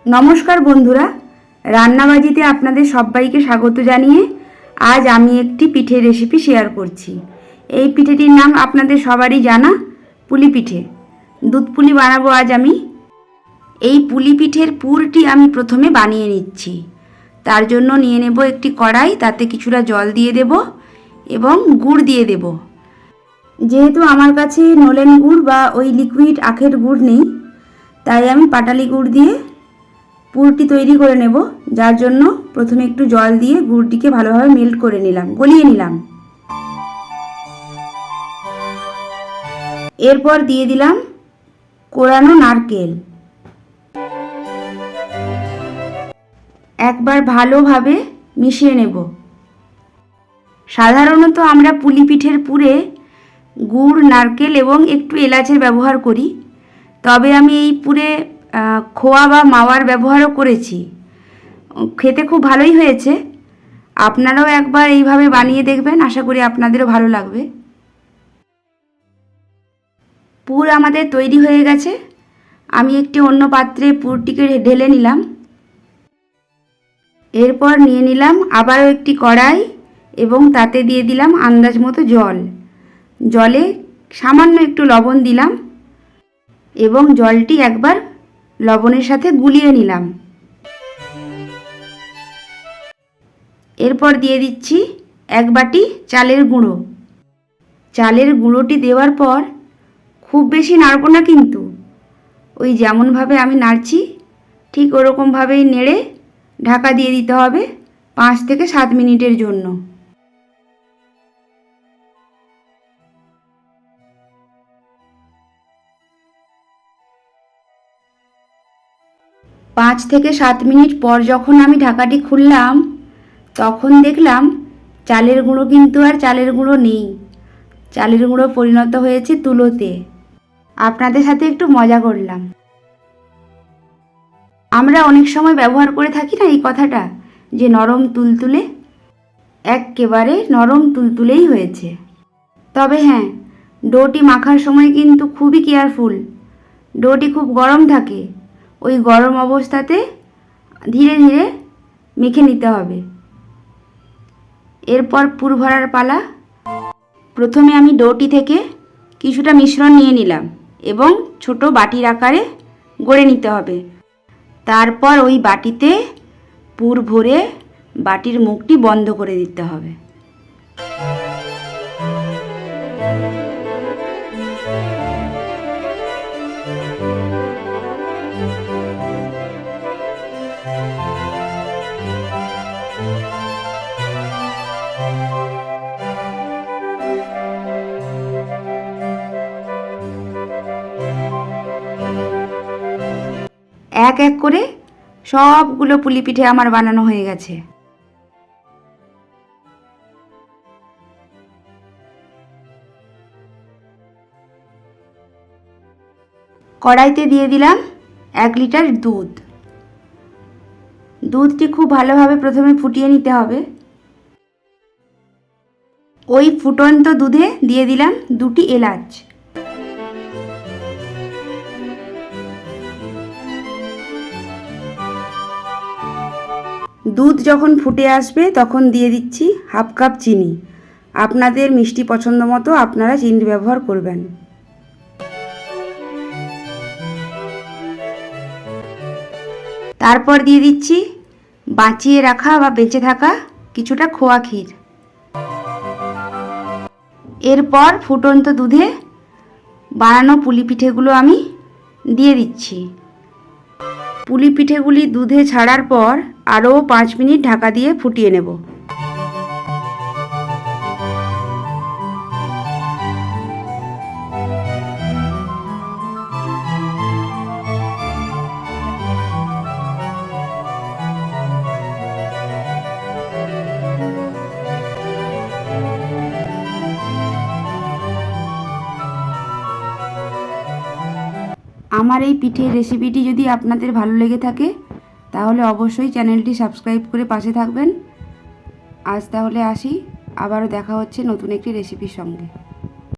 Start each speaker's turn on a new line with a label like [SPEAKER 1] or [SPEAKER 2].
[SPEAKER 1] নমস্কার বন্ধুরা, রান্নাবাজিতে আপনাদের সবাইকে স্বাগত জানিয়ে আজ আমি একটি পিঠের রেসিপি শেয়ার করছি। এই পিঠেটির নাম আপনাদের সবারই জানা, পুলি পিঠে। দুধ পুলি বানাবো আজ আমি। এই পুলি পিঠের পুরটি আমি প্রথমে বানিয়ে নিচ্ছি। তার জন্য নিয়ে নেব একটি কড়াই, তাতে কিছুটা জল দিয়ে দেব এবং গুড় দিয়ে দেব। যেহেতু আমার কাছে নলেন গুড় বা ওই লিকুইড আখের গুড় নেই, তাই আমি পাটালি গুড় দিয়ে পুরটি তৈরি করে নেব। যার জন্য প্রথমে একটু জল দিয়ে গুড়টিকে ভালোভাবে মেল্ট করে নিলাম, গলিয়ে নিলাম। এরপর দিয়ে দিলাম কোরানো নারকেল। একবার ভালোভাবে মিশিয়ে নেব। সাধারণত আমরা পুলি পিঠের পুরে গুড়, নারকেল এবং একটু এলাচের ব্যবহার করি, তবে আমি এই পুরে খোয়া বা মাওয়ার ব্যবহারও করেছি। খেতে খুব ভালোই হয়েছে। আপনারাও একবার এইভাবে বানিয়ে দেখবেন, আশা করি আপনাদেরও ভালো লাগবে। পুর আমাদের তৈরি হয়ে গেছে। আমি একটি অন্য পাত্রে পুরটিকে ঢেলে নিলাম। এরপর নিয়ে নিলাম আবারও একটি কড়াই এবং তাতে দিয়ে দিলাম আন্দাজ মতো জল। জলে সামান্য একটু লবণ দিলাম এবং জলটি একবার লবণের সাথে গুলিয়ে নিলাম। এরপর দিয়ে দিচ্ছি এক বাটি চালের গুঁড়ো। চালের গুঁড়োটি দেওয়ার পর খুব বেশি নাড়ব না, কিন্তু ওই যেমনভাবে আমি নাড়ছি ঠিক ওরকমভাবেই নেড়ে ঢাকা দিয়ে দিতে হবে 5 থেকে 7 মিনিটের জন্য। পাঁচ থেকে 7 মিনিট পর যখন আমি ঢাকাটি খুললাম, তখন দেখলাম চালের গুঁড়ো কিন্তু আর চালের গুঁড়ো নেই। চালের গুঁড়ো পরিণত হয়েছে তুলোতে। আপনাদের সাথে একটু মজা করলাম। আমরা অনেক সময় ব্যবহার করে থাকি না এই কথাটা, যে নরম তুলতুলে। একেবারে নরম তুলতুলেই হয়েছে। তবে হ্যাঁ, ডোটি মাখার সময় কিন্তু খুবই কেয়ারফুল। ডোটি খুব গরম থাকে, ওই গরম অবস্থাতে ধীরে ধীরে মেখে নিতে হবে। এরপর পুর ভরার পালা। প্রথমে আমি ডোটি থেকে কিছুটা মিশ্রণ নিয়ে নিলাম এবং ছোট বাটির আকারে গড়ে নিতে হবে। তারপর ওই বাটিতে পুর ভরে বাটির মুখটি বন্ধ করে দিতে হবে। এক এক করে সবগুলো পুলি পিঠে আমার বানানো হয়ে গেছে। কড়াইতে দিয়ে দিলাম 1 লিটার দুধ। দুধটি খুব ভালোভাবে প্রথমে ফুটিয়ে নিতে হবে। ওই ফুটন্ত দুধে দিয়ে দিলাম 2টি এলাচ। দুধ যখন ফুটে আসবে তখন দিয়ে দিচ্ছি হাফ কাপ চিনি। আপনাদের মিষ্টি পছন্দ মতো আপনারা চিনি ব্যবহার করবেন। তারপর দিয়ে দিচ্ছি বাঁচিয়ে রাখা বা বেঁচে থাকা কিছুটা খোয়া ক্ষীর। এরপর ফুটন্ত দুধে বানানো পুলি পিঠেগুলো আমি দিয়ে দিচ্ছি। পুলি পিঠেগুলি দুধে ছাড়ার পর আরও 5 মিনিট ঢাকা দিয়ে ফুটিয়ে নেব। আমার এই পিঠের রেসিপিটি যদি আপনাদের ভালো লেগে থাকে তাহলে অবশ্যই চ্যানেলটি সাবস্ক্রাইব করে পাশে থাকবেন। আজ তাহলে আসি, আবারও দেখা হচ্ছে নতুন একটি রেসিপির সঙ্গে।